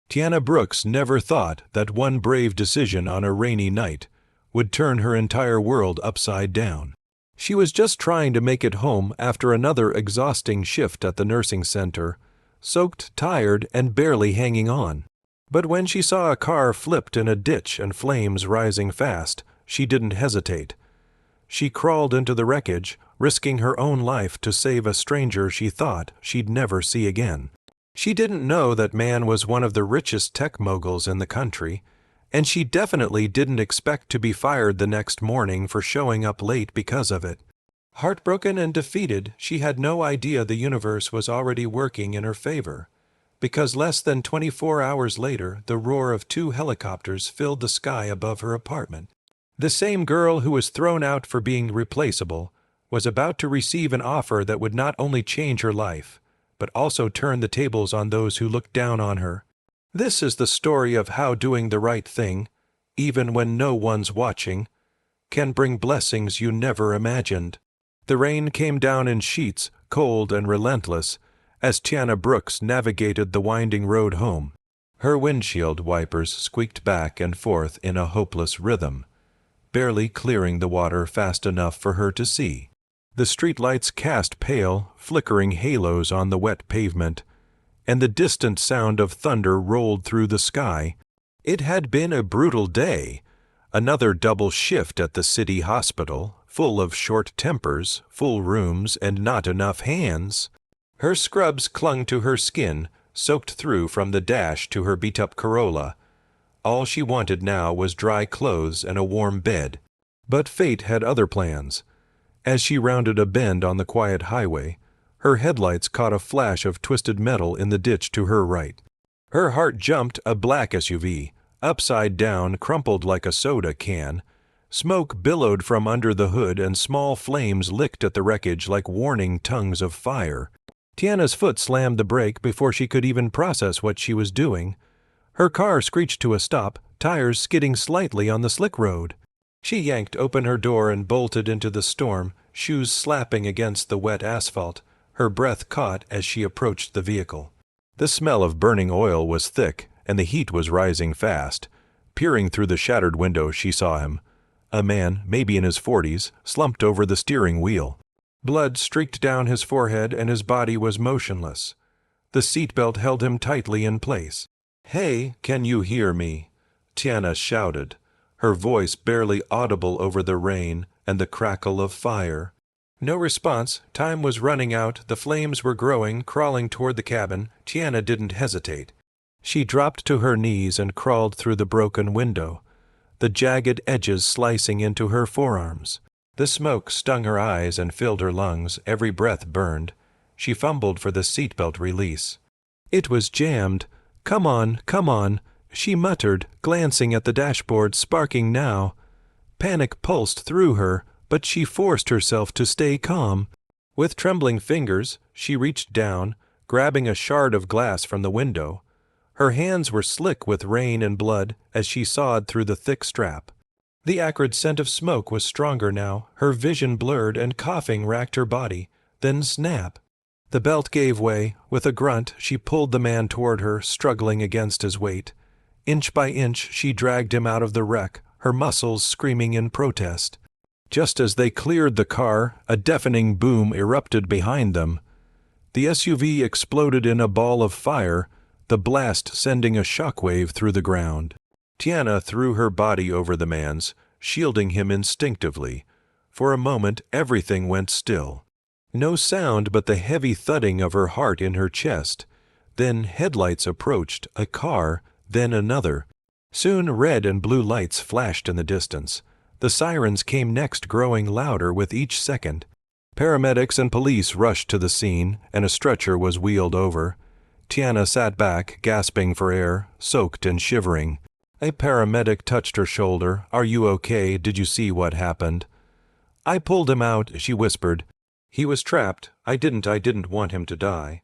Tiana Brooks never thought that one brave decision on a rainy night would turn her entire world upside down. She was just trying to make it home after another exhausting shift at the nursing center, soaked, tired, and barely hanging on. But when she saw a car flipped in a ditch and flames rising fast, she didn't hesitate. She crawled into the wreckage, risking her own life to save a stranger she thought she'd never see again. She didn't know that man was one of the richest tech moguls in the country, and she definitely didn't expect to be fired the next morning for showing up late because of it. Heartbroken and defeated, she had no idea the universe was already working in her favor, because less than 24 hours later, the roar of 2 helicopters filled the sky above her apartment. The same girl who was thrown out for being replaceable was about to receive an offer that would not only change her life, but also turn the tables on those who looked down on her. This is the story of how doing the right thing, even when no one's watching, can bring blessings you never imagined. The rain came down in sheets, cold and relentless, as Tiana Brooks navigated the winding road home. Her windshield wipers squeaked back and forth in a hopeless rhythm, barely clearing the water fast enough for her to see. The streetlights cast pale, flickering halos on the wet pavement, and the distant sound of thunder rolled through the sky. It had been a brutal day, another double shift at the city hospital, full of short tempers, full rooms, and not enough hands. Her scrubs clung to her skin, soaked through from the dash to her beat-up Corolla. All she wanted now was dry clothes and a warm bed. But fate had other plans. As she rounded a bend on the quiet highway, her headlights caught a flash of twisted metal in the ditch to her right. Her heart jumped. A black SUV, upside down, crumpled like a soda can. Smoke billowed from under the hood and small flames licked at the wreckage like warning tongues of fire. Tiana's foot slammed the brake before she could even process what she was doing. Her car screeched to a stop, tires skidding slightly on the slick road. She yanked open her door and bolted into the storm, shoes slapping against the wet asphalt, her breath caught as she approached the vehicle. The smell of burning oil was thick, and the heat was rising fast. Peering through the shattered window, she saw him. A man, maybe in his 40s, slumped over the steering wheel. Blood streaked down his forehead and his body was motionless. The seatbelt held him tightly in place. "Hey, can you hear me?" Tiana shouted, her voice barely audible over the rain and the crackle of fire. No response. Time was running out. The flames were growing, crawling toward the cabin. Tiana didn't hesitate. She dropped to her knees and crawled through the broken window, the jagged edges slicing into her forearms. The smoke stung her eyes and filled her lungs. Every breath burned. She fumbled for the seatbelt release. It was jammed. "Come on, come on," she muttered, glancing at the dashboard, sparking now. Panic pulsed through her, but she forced herself to stay calm. With trembling fingers, she reached down, grabbing a shard of glass from the window. Her hands were slick with rain and blood as she sawed through the thick strap. The acrid scent of smoke was stronger now. Her vision blurred and coughing racked her body. Then snap! The belt gave way. With a grunt, she pulled the man toward her, struggling against his weight. Inch by inch, she dragged him out of the wreck, her muscles screaming in protest. Just as they cleared the car, a deafening boom erupted behind them. The SUV exploded in a ball of fire, the blast sending a shockwave through the ground. Tiana threw her body over the man's, shielding him instinctively. For a moment, everything went still. No sound but the heavy thudding of her heart in her chest. Then headlights approached, a car, then another. Soon red and blue lights flashed in the distance. The sirens came next, growing louder with each second. Paramedics and police rushed to the scene, and a stretcher was wheeled over. Tiana sat back, gasping for air, soaked and shivering. A paramedic touched her shoulder. "Are you okay? Did you see what happened?" "I pulled him out," she whispered. "He was trapped. I didn't want him to die."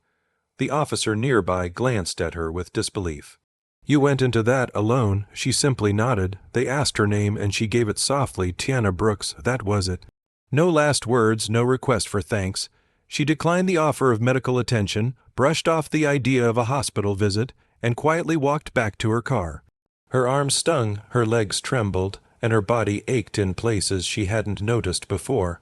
The officer nearby glanced at her with disbelief. "You went into that alone?" She simply nodded. They asked her name, and she gave it softly. "Tiana Brooks, that was it." No last words, no request for thanks. She declined the offer of medical attention, brushed off the idea of a hospital visit, and quietly walked back to her car. Her arms stung, her legs trembled, and her body ached in places she hadn't noticed before.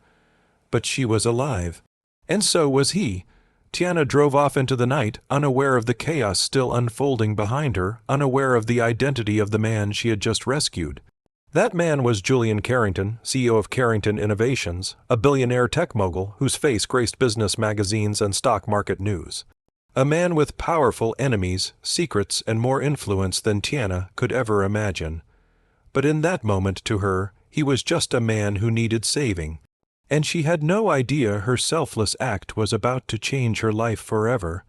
But she was alive. And so was he. Tiana drove off into the night, unaware of the chaos still unfolding behind her, unaware of the identity of the man she had just rescued. That man was Julian Carrington, CEO of Carrington Innovations, a billionaire tech mogul whose face graced business magazines and stock market news. A man with powerful enemies, secrets, and more influence than Tiana could ever imagine. But in that moment, to her, he was just a man who needed saving. And she had no idea her selfless act was about to change her life forever.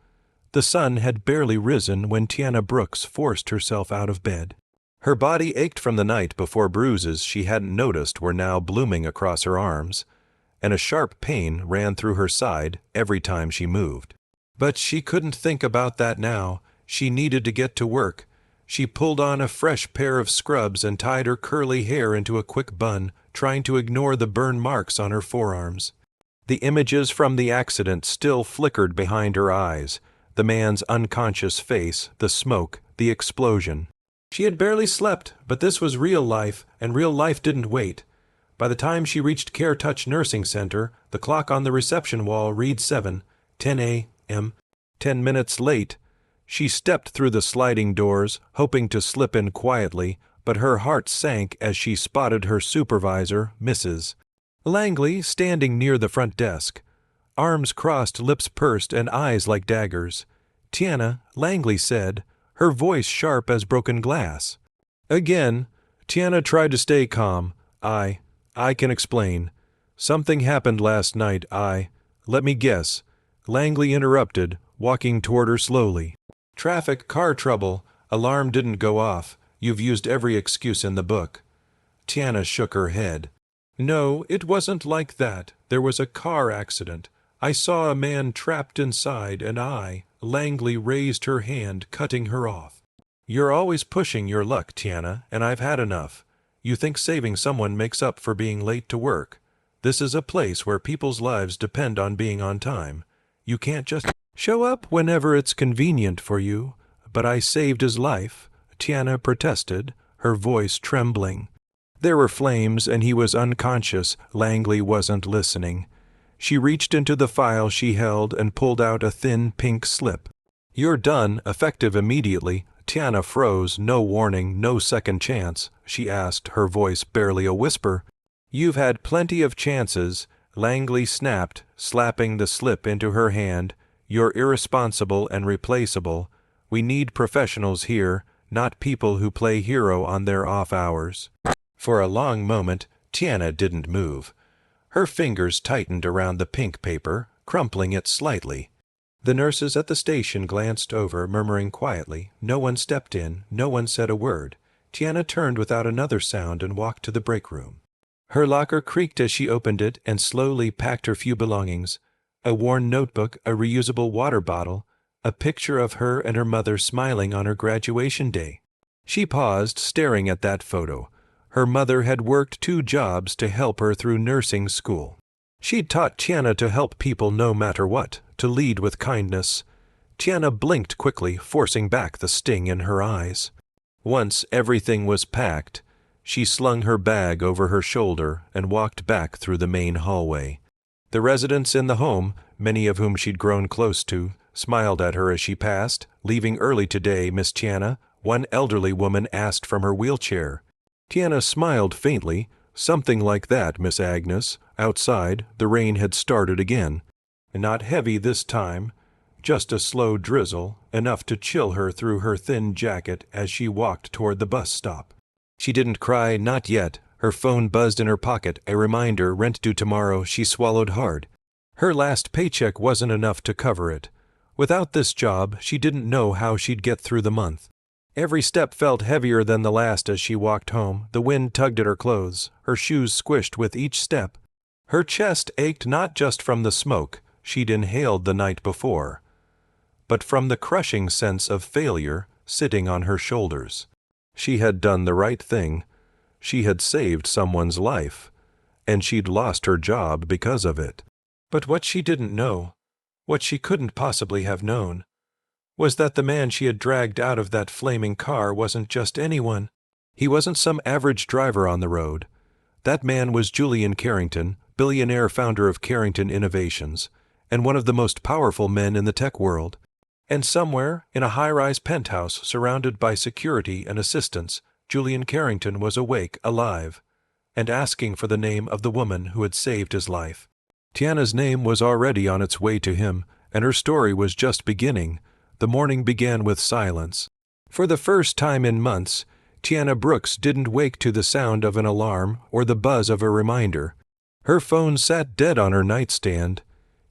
The sun had barely risen when Tiana Brooks forced herself out of bed. Her body ached from the night before bruises she hadn't noticed were now blooming across her arms, and a sharp pain ran through her side every time she moved. But she couldn't think about that now. She needed to get to work. She pulled on a fresh pair of scrubs and tied her curly hair into a quick bun, trying to ignore the burn marks on her forearms. The images from the accident still flickered behind her eyes, the man's unconscious face, the smoke, the explosion. She had barely slept, but this was real life, and real life didn't wait. By the time she reached Care Touch Nursing Center, the clock on the reception wall read 7:10 a.m. 10 minutes late. She stepped through the sliding doors, hoping to slip in quietly, but her heart sank as she spotted her supervisor, Mrs. Langley, standing near the front desk. Arms crossed, lips pursed, and eyes like daggers. "Tiana," Langley said, her voice sharp as broken glass. Again, Tiana tried to stay calm. I can explain. Something happened last night. Let me guess." Langley interrupted, walking toward her slowly. "Traffic, car trouble. Alarm didn't go off. You've used every excuse in the book." Tiana shook her head. "No, it wasn't like that. There was a car accident. I saw a man trapped inside, and Langley raised her hand, cutting her off. "You're always pushing your luck, Tiana, and I've had enough. You think saving someone makes up for being late to work. This is a place where people's lives depend on being on time. You can't just show up whenever it's convenient for you." "But I saved his life," Tiana protested, her voice trembling. There were flames, and he was unconscious. Langley wasn't listening. She reached into the file she held and pulled out a thin pink slip. "You're done, effective immediately." Tiana froze, no warning, no second chance. She asked, her voice barely a whisper. "You've had plenty of chances," Langley snapped, slapping the slip into her hand. "You're irresponsible and replaceable. We need professionals here, not people who play hero on their off hours." For a long moment, Tiana didn't move. Her fingers tightened around the pink paper, crumpling it slightly. The nurses at the station glanced over, murmuring quietly. No one stepped in, no one said a word. Tiana turned without another sound and walked to the break room. Her locker creaked as she opened it and slowly packed her few belongings. A worn notebook, a reusable water bottle, a picture of her and her mother smiling on her graduation day. She paused, staring at that photo. Her mother had worked 2 jobs to help her through nursing school. She'd taught Tiana to help people no matter what, to lead with kindness. Tiana blinked quickly, forcing back the sting in her eyes. Once everything was packed, she slung her bag over her shoulder and walked back through the main hallway. The residents in the home, many of whom she'd grown close to, smiled at her as she passed. "Leaving early today, Miss Tiana?" one elderly woman asked from her wheelchair. Tiana smiled faintly. "Something like that, Miss Agnes." Outside, the rain had started again. Not heavy this time, just a slow drizzle, enough to chill her through her thin jacket as she walked toward the bus stop. She didn't cry, not yet. Her phone buzzed in her pocket, a reminder, rent due tomorrow. She swallowed hard. Her last paycheck wasn't enough to cover it. Without this job, she didn't know how she'd get through the month. Every step felt heavier than the last as she walked home. The wind tugged at her clothes. Her shoes squished with each step. Her chest ached not just from the smoke she'd inhaled the night before, but from the crushing sense of failure sitting on her shoulders. She had done the right thing. She had saved someone's life, and she'd lost her job because of it. But what she didn't know, what she couldn't possibly have known, was that the man she had dragged out of that flaming car wasn't just anyone. He wasn't some average driver on the road. That man was Julian Carrington, billionaire founder of Carrington Innovations, and one of the most powerful men in the tech world. And somewhere, in a high-rise penthouse surrounded by security and assistants, Julian Carrington was awake, alive, and asking for the name of the woman who had saved his life. Tiana's name was already on its way to him, and her story was just beginning. The morning began with silence. For the first time in months, Tiana Brooks didn't wake to the sound of an alarm or the buzz of a reminder. Her phone sat dead on her nightstand.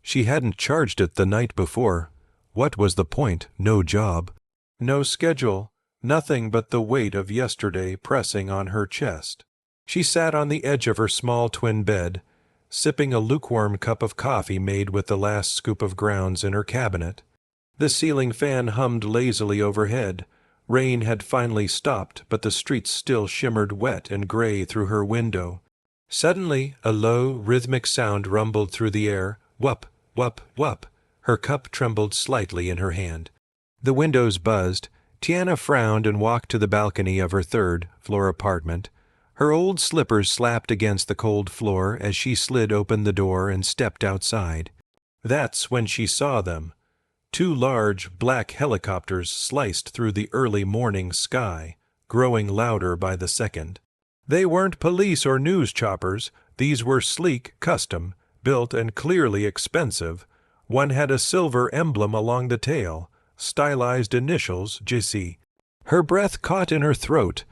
She hadn't charged it the night before. What was the point? No job. No schedule. Nothing but the weight of yesterday pressing on her chest. She sat on the edge of her small twin bed, sipping a lukewarm cup of coffee made with the last scoop of grounds in her cabinet. The ceiling fan hummed lazily overhead. Rain had finally stopped, but the streets still shimmered wet and gray through her window. Suddenly, a low, rhythmic sound rumbled through the air. Whup, whup, whup. Her cup trembled slightly in her hand. The windows buzzed. Tiana frowned and walked to the balcony of her third-floor apartment. Her old slippers slapped against the cold floor as she slid open the door and stepped outside. That's when she saw them. Two large, black helicopters sliced through the early morning sky, growing louder by the second. They weren't police or news choppers. These were sleek, custom, built and clearly expensive. One had a silver emblem along the tail, stylized initials, JC. Her breath caught in her throat.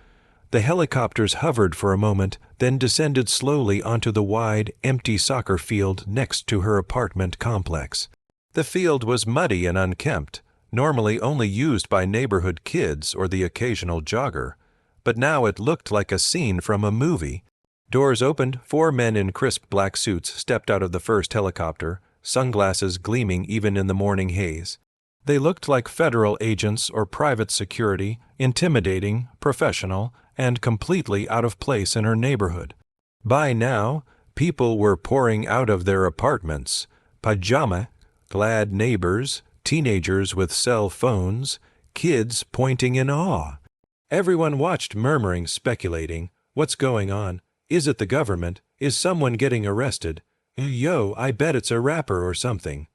The helicopters hovered for a moment, then descended slowly onto the wide, empty soccer field next to her apartment complex. The field was muddy and unkempt, normally only used by neighborhood kids or the occasional jogger, but now it looked like a scene from a movie. Doors opened, 4 men in crisp black suits stepped out of the first helicopter, sunglasses gleaming even in the morning haze. They looked like federal agents or private security, intimidating, professional, and completely out of place in her neighborhood. By now, people were pouring out of their apartments, pajama-clad neighbors, teenagers with cell phones, kids pointing in awe. Everyone watched, murmuring, speculating. What's going on? Is it the government? Is someone getting arrested? Yo, I bet it's a rapper or something.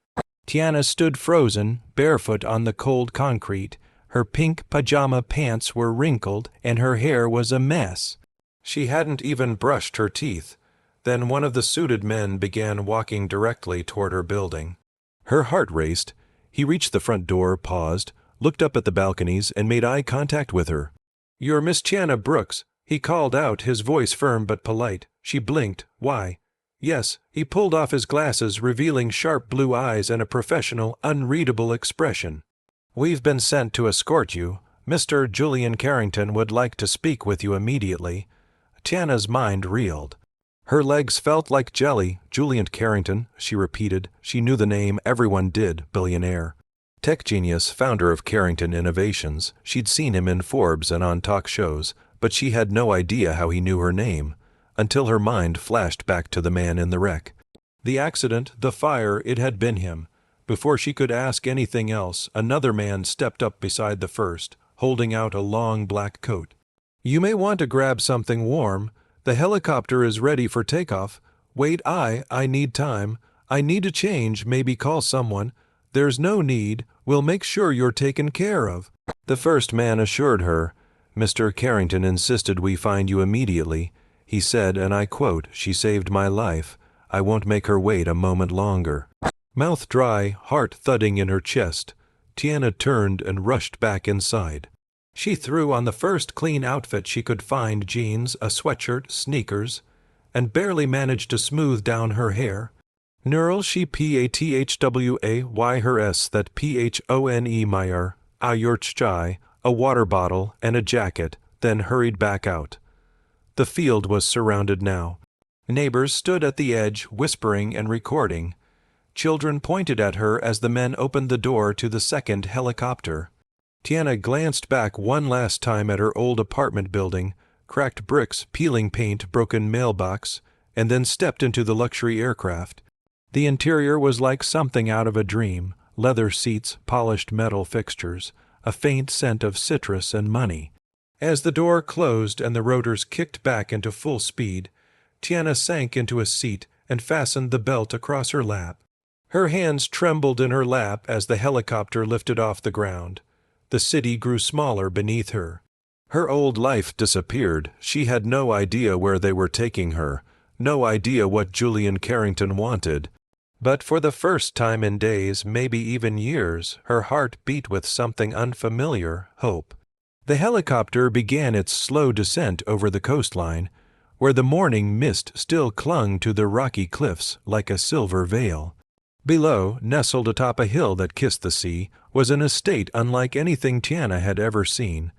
Tiana stood frozen, barefoot on the cold concrete. Her pink pajama pants were wrinkled, and her hair was a mess. She hadn't even brushed her teeth. Then one of the suited men began walking directly toward her building. Her heart raced. He reached the front door, paused, looked up at the balconies, and made eye contact with her. "You're Miss Tiana Brooks," he called out, his voice firm but polite. She blinked. Why? Yes, he pulled off his glasses, revealing sharp blue eyes and a professional, unreadable expression. "We've been sent to escort you. Mr. Julian Carrington would like to speak with you immediately." Tiana's mind reeled. Her legs felt like jelly. "Julian Carrington," she repeated. She knew the name. Everyone did. Billionaire. Tech genius, founder of Carrington Innovations. She'd seen him in Forbes and on talk shows, but she had no idea how he knew her name, until her mind flashed back to the man in the wreck. The accident, the fire, it had been him. Before she could ask anything else, another man stepped up beside the first, holding out a long black coat. "You may want to grab something warm. The helicopter is ready for takeoff. Wait, I need time. I need to change, maybe call someone. There's no need. We'll make sure you're taken care of." The first man assured her. "Mr. Carrington insisted we find you immediately. He said, and I quote, 'She saved my life. I won't make her wait a moment longer.'" Mouth dry, heart thudding in her chest, Tiana turned and rushed back inside. She threw on the first clean outfit she could find, jeans, a sweatshirt, sneakers, and barely managed to smooth down her hair. Neural she pathway her s that phone Meyer, chai, a water bottle and a jacket, then hurried back out. The field was surrounded now. Neighbors stood at the edge, whispering and recording. Children pointed at her as the men opened the door to the second helicopter. Tiana glanced back one last time at her old apartment building, cracked bricks, peeling paint, broken mailbox, and then stepped into the luxury aircraft. The interior was like something out of a dream, leather seats, polished metal fixtures, a faint scent of citrus and money. As the door closed and the rotors kicked back into full speed, Tiana sank into a seat and fastened the belt across her lap. Her hands trembled in her lap as the helicopter lifted off the ground. The city grew smaller beneath her. Her old life disappeared. She had no idea where they were taking her, no idea what Julian Carrington wanted. But for the first time in days, maybe even years, her heart beat with something unfamiliar, hope. The helicopter began its slow descent over the coastline, where the morning mist still clung to the rocky cliffs like a silver veil. Below, nestled atop a hill that kissed the sea, was an estate unlike anything Tiana had ever seen.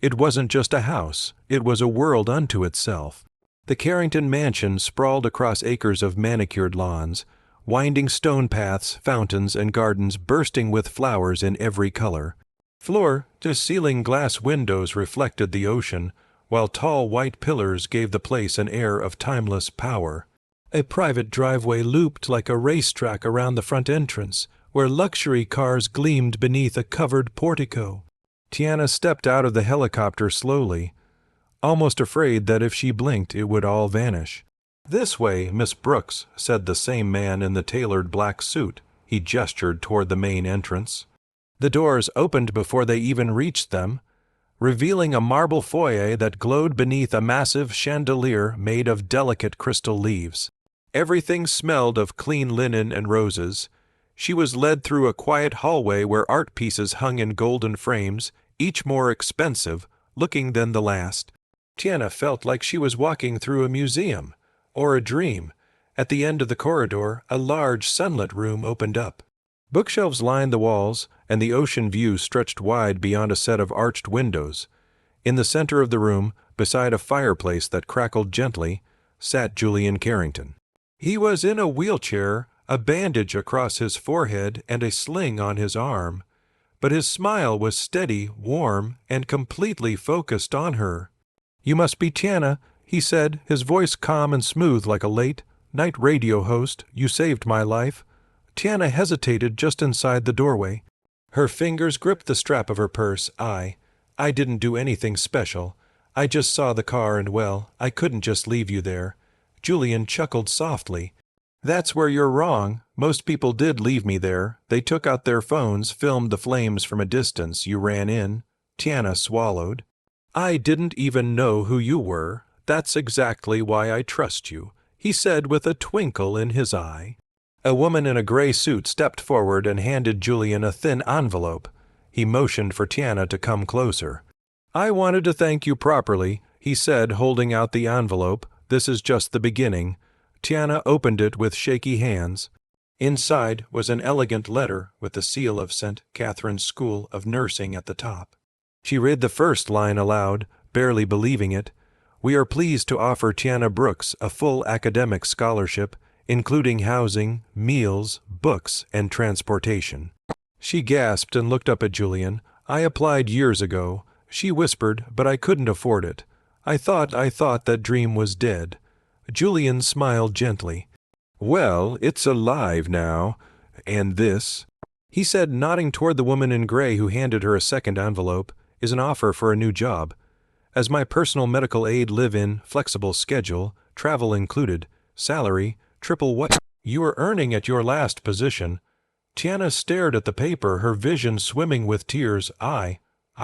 It wasn't just a house, it was a world unto itself. The Carrington mansion sprawled across acres of manicured lawns, winding stone paths, fountains, and gardens bursting with flowers in every color. Floor-to-ceiling glass windows reflected the ocean, while tall white pillars gave the place an air of timeless power. A private driveway looped like a racetrack around the front entrance, where luxury cars gleamed beneath a covered portico. Tiana stepped out of the helicopter slowly, almost afraid that if she blinked it would all vanish. "This way, Miss Brooks," said the same man in the tailored black suit. He gestured toward the main entrance. The doors opened before they even reached them, revealing a marble foyer that glowed beneath a massive chandelier made of delicate crystal leaves. Everything smelled of clean linen and roses. She was led through a quiet hallway where art pieces hung in golden frames, each more expensive looking than the last. Tiana felt like she was walking through a museum or a dream. At the end of the corridor, a large sunlit room opened up. Bookshelves lined the walls, and the ocean view stretched wide beyond a set of arched windows. In the center of the room, beside a fireplace that crackled gently, sat Julian Carrington. He was in a wheelchair, a bandage across his forehead and a sling on his arm, but his smile was steady, warm, and completely focused on her. "You must be Tiana," he said, his voice calm and smooth like a late-night radio host. "You saved my life." Tiana hesitated just inside the doorway. Her fingers gripped the strap of her purse. I didn't do anything special. I just saw the car and, well, I couldn't just leave you there." Julian chuckled softly. "That's where you're wrong. Most people did leave me there. They took out their phones, filmed the flames from a distance. You ran in." Tiana swallowed. "I didn't even know who you were. That's exactly why I trust you," he said with a twinkle in his eye. A woman in a gray suit stepped forward and handed Julian a thin envelope. He motioned for Tiana to come closer. "I wanted to thank you properly," he said, holding out the envelope. "This is just the beginning." Tiana opened it with shaky hands. Inside was an elegant letter with the seal of St. Catherine's School of Nursing at the top. She read the first line aloud, barely believing it. "We are pleased to offer Tiana Brooks a full academic scholarship, including housing, meals, books, and transportation." She gasped and looked up at Julian. "I applied years ago," she whispered, "but I couldn't afford it. I thought that dream was dead." Julian smiled gently. "Well, it's alive now. And this," he said, nodding toward the woman in gray who handed her a second envelope, "is an offer for a new job. As my personal medical aid, live-in, flexible schedule, travel included, salary, triple what you were earning at your last position." Tiana stared at the paper, her vision swimming with tears. I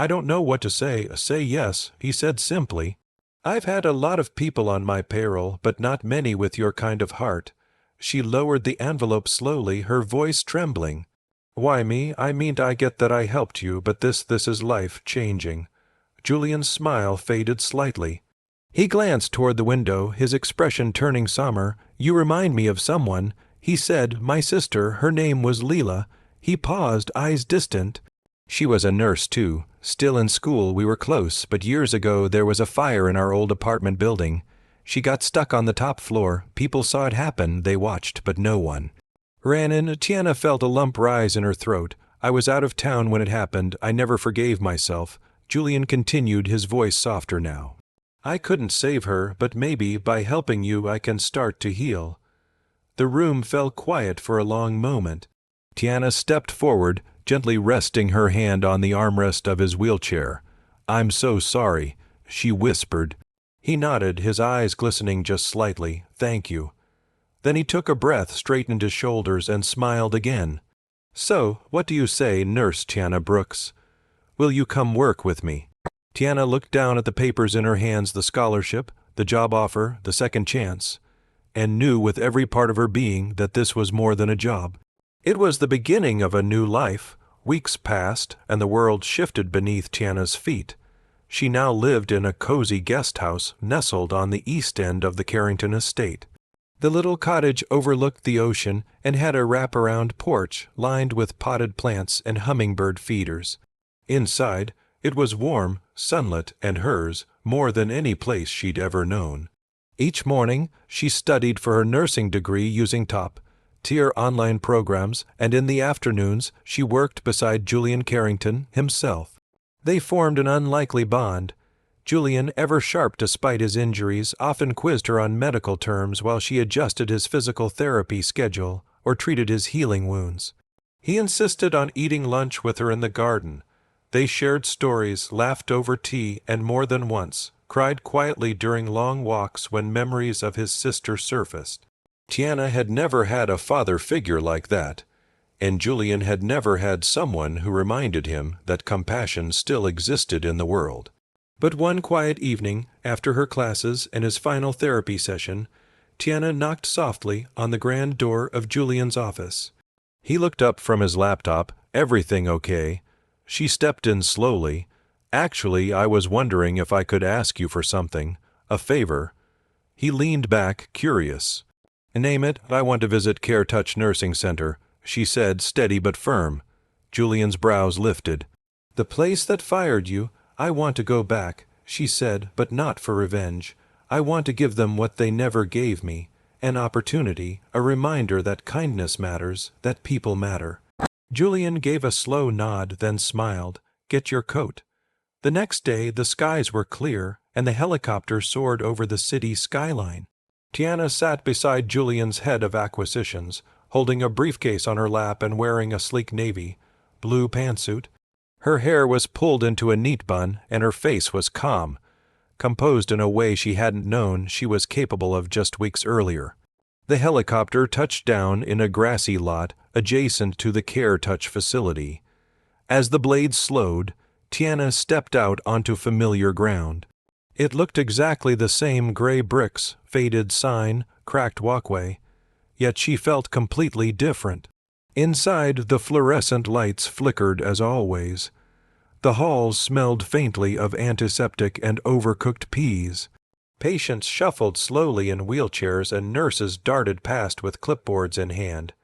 don't know what to say. Say yes," he said simply. "I've had a lot of people on my payroll, but not many with your kind of heart." She lowered the envelope slowly, her voice trembling. "Why me? I mean, I get that I helped you, but this is life-changing." Julian's smile faded slightly. He glanced toward the window, his expression turning somber. "You remind me of someone," he said. "My sister, her name was Leela." He paused, eyes distant. "She was a nurse, too. Still in school, we were close, but years ago there was a fire in our old apartment building. She got stuck on the top floor. People saw it happen. They watched, but no one ran in." Tiana felt a lump rise in her throat. "I was out of town when it happened. I never forgave myself." Julian continued, his voice softer now. "I couldn't save her, but maybe by helping you I can start to heal." The room fell quiet for a long moment. Tiana stepped forward, gently resting her hand on the armrest of his wheelchair. "I'm so sorry," she whispered. He nodded, his eyes glistening just slightly. "Thank you." Then he took a breath, straightened his shoulders, and smiled again. "So, what do you say, Nurse Tiana Brooks? Will you come work with me?" Tiana looked down at the papers in her hands, the scholarship, the job offer, the second chance, and knew with every part of her being that this was more than a job. It was the beginning of a new life. Weeks passed, and the world shifted beneath Tiana's feet. She now lived in a cozy guest house nestled on the east end of the Carrington estate. The little cottage overlooked the ocean and had a wraparound porch lined with potted plants and hummingbird feeders. Inside, it was warm, sunlit, and hers more than any place she'd ever known. Each morning, she studied for her nursing degree using top-tier online programs, and in the afternoons, she worked beside Julian Carrington himself. They formed an unlikely bond. Julian, ever sharp despite his injuries, often quizzed her on medical terms while she adjusted his physical therapy schedule or treated his healing wounds. He insisted on eating lunch with her in the garden. They shared stories, laughed over tea, and more than once cried quietly during long walks when memories of his sister surfaced. Tiana had never had a father figure like that, and Julian had never had someone who reminded him that compassion still existed in the world. But one quiet evening, after her classes and his final therapy session, Tiana knocked softly on the grand door of Julian's office. He looked up from his laptop. "Everything okay?" She stepped in slowly. "Actually, I was wondering if I could ask you for something, a favor." He leaned back, curious. "Name it. I want to visit Care Touch Nursing Center," she said, steady but firm. Julian's brows lifted. "The place that fired you, I want to go back," she said, "but not for revenge. I want to give them what they never gave me, an opportunity, a reminder that kindness matters, that people matter." Julian gave a slow nod, then smiled. "Get your coat." The next day, the skies were clear, and the helicopter soared over the city skyline. Tiana sat beside Julian's head of acquisitions, holding a briefcase on her lap and wearing a sleek navy-blue pantsuit. Her hair was pulled into a neat bun, and her face was calm, composed in a way she hadn't known she was capable of just weeks earlier. The helicopter touched down in a grassy lot adjacent to the Care Touch facility. As the blades slowed, Tiana stepped out onto familiar ground. It looked exactly the same: gray bricks, faded sign, cracked walkway. Yet she felt completely different. Inside, the fluorescent lights flickered as always. The halls smelled faintly of antiseptic and overcooked peas. Patients shuffled slowly in wheelchairs and nurses darted past with clipboards in hand.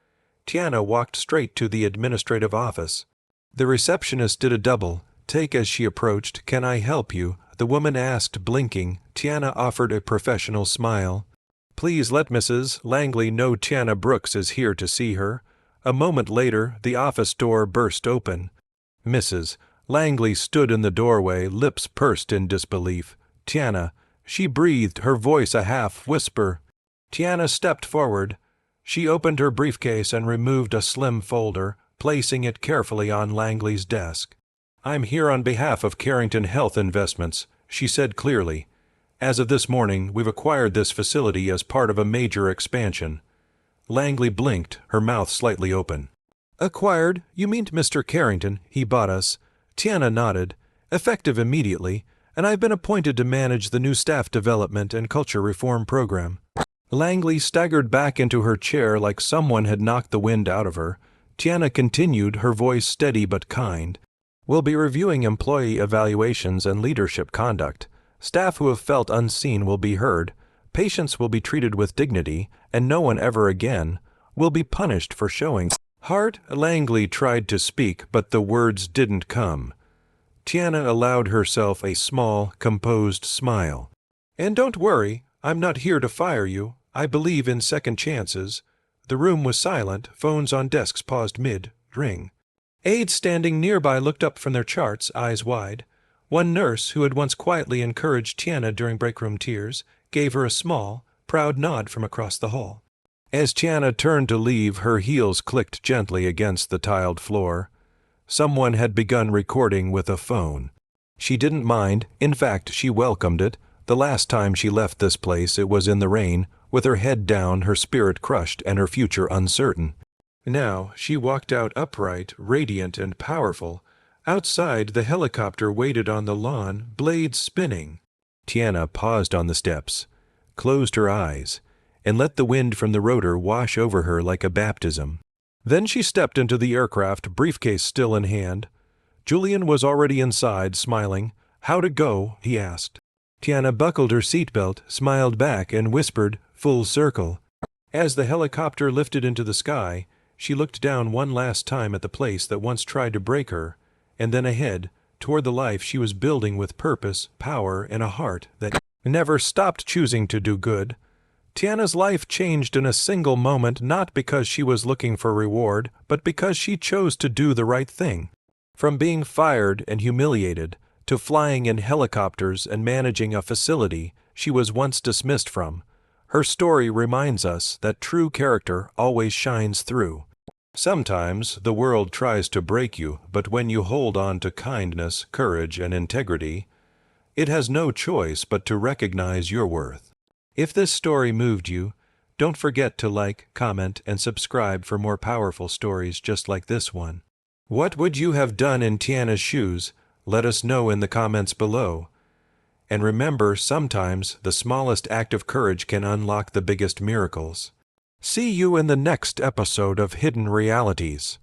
Tiana walked straight to the administrative office. The receptionist did a double take as she approached. "Can I help you?" the woman asked, blinking. Tiana offered a professional smile. "Please let Mrs. Langley know Tiana Brooks is here to see her." A moment later, the office door burst open. Mrs. Langley stood in the doorway, lips pursed in disbelief. "Tiana," she breathed, her voice a half-whisper. Tiana stepped forward. She opened her briefcase and removed a slim folder, placing it carefully on Langley's desk. "I'm here on behalf of Carrington Health Investments," she said clearly. "As of this morning, we've acquired this facility as part of a major expansion." Langley blinked, her mouth slightly open. "Acquired? You mean Mr. Carrington? He bought us." Tiana nodded. "Effective immediately, and I've been appointed to manage the new staff development and culture reform program." Langley staggered back into her chair like someone had knocked the wind out of her. Tiana continued, her voice steady but kind. "We'll be reviewing employee evaluations and leadership conduct. Staff who have felt unseen will be heard. Patients will be treated with dignity, and no one ever again will be punished for showing heart." Langley tried to speak, but the words didn't come. Tiana allowed herself a small, composed smile. "And don't worry, I'm not here to fire you. I believe in second chances." The room was silent. Phones on desks paused mid-ring. Aides standing nearby looked up from their charts, eyes wide. One nurse, who had once quietly encouraged Tiana during break room tears, gave her a small, proud nod from across the hall. As Tiana turned to leave, her heels clicked gently against the tiled floor. Someone had begun recording with a phone. She didn't mind, in fact, she welcomed it. The last time she left this place, it was in the rain, with her head down, her spirit crushed, and her future uncertain. Now she walked out upright, radiant and powerful. Outside, the helicopter waited on the lawn, blades spinning. Tiana paused on the steps, closed her eyes, and let the wind from the rotor wash over her like a baptism. Then she stepped into the aircraft, briefcase still in hand. Julian was already inside, smiling. "How'd it go?" he asked. Tiana buckled her seatbelt, smiled back, and whispered, "Full circle." As the helicopter lifted into the sky, she looked down one last time at the place that once tried to break her, and then ahead, toward the life she was building with purpose, power, and a heart that never stopped choosing to do good. Tiana's life changed in a single moment, not because she was looking for reward, but because she chose to do the right thing. From being fired and humiliated, to flying in helicopters and managing a facility she was once dismissed from, her story reminds us that true character always shines through. Sometimes the world tries to break you, but when you hold on to kindness, courage, and integrity, it has no choice but to recognize your worth. If this story moved you, don't forget to like, comment, and subscribe for more powerful stories just like this one. What would you have done in Tiana's shoes? Let us know in the comments below. And remember, sometimes the smallest act of courage can unlock the biggest miracles. See you in the next episode of Hidden Realities.